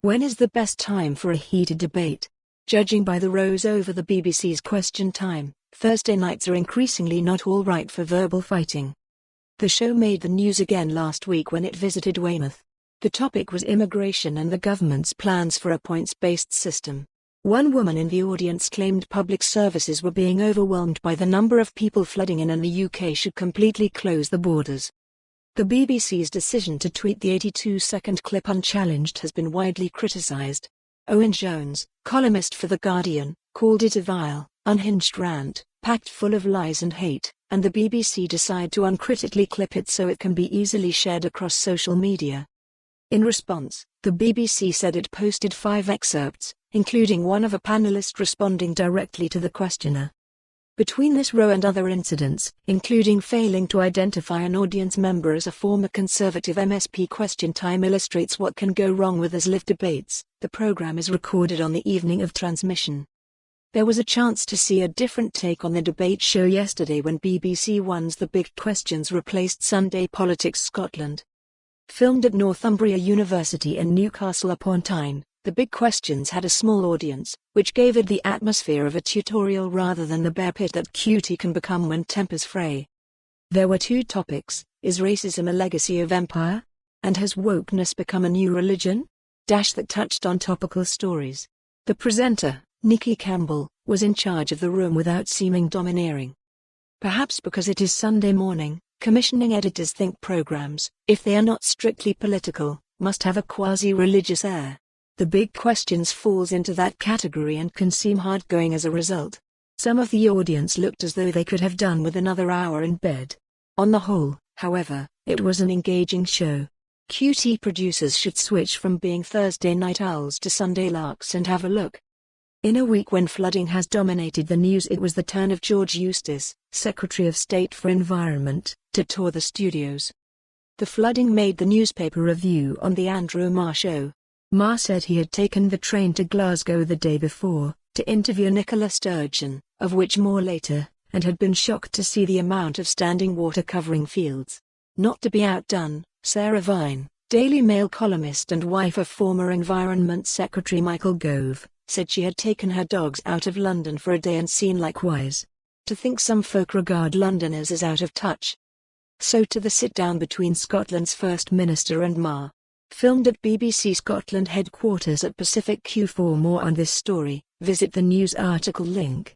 When is the best time for a heated debate? Judging by the rows over the BBC's Question Time, Thursday nights are increasingly not all right for verbal fighting. The show made the news again last week when it visited Weymouth. The topic was immigration and the government's plans for a points-based system. One woman in the audience claimed public services were being overwhelmed by the number of people flooding in and the UK should completely close the borders. The BBC's decision to tweet the 82-second clip unchallenged has been widely criticised. Owen Jones, columnist for The Guardian, called it a vile, unhinged rant, packed full of lies and hate, and the BBC decided to uncritically clip it so it can be easily shared across social media. In response, the BBC said it posted 5 excerpts, including one of a panellist responding directly to the questioner. Between this row and other incidents, including failing to identify an audience member as a former Conservative MSP, Question Time illustrates what can go wrong with as live debates. The programme is recorded on the evening of transmission. There was a chance to see a different take on the debate show yesterday when BBC One's The Big Questions replaced Sunday Politics Scotland. Filmed at Northumbria University in Newcastle upon Tyne, The Big Questions had a small audience, which gave it the atmosphere of a tutorial rather than the bear pit that QT can become when tempers fray. There were 2 topics: is racism a legacy of empire? And has wokeness become a new religion? That touched on topical stories. The presenter, Nikki Campbell, was in charge of the room without seeming domineering. Perhaps because it is Sunday morning, commissioning editors think programs, if they are not strictly political, must have a quasi-religious air. The Big Questions falls into that category and can seem hard-going as a result. Some of the audience looked as though they could have done with another hour in bed. On the whole, however, it was an engaging show. QT producers should switch from being Thursday night owls to Sunday larks and have a look. In a week when flooding has dominated the news, it was the turn of George Eustice, Secretary of State for Environment, to tour the studios. The flooding made the newspaper review on The Andrew Marr Show. Marr said he had taken the train to Glasgow the day before, to interview Nicola Sturgeon, of which more later, and had been shocked to see the amount of standing water covering fields. Not to be outdone, Sarah Vine, Daily Mail columnist and wife of former Environment Secretary Michael Gove, said she had taken her dogs out of London for a day and seen likewise. To think some folk regard Londoners as out of touch. So to the sit-down between Scotland's First Minister and Marr. Filmed at BBC Scotland headquarters at Pacific Q. For more on this story, visit the news article link.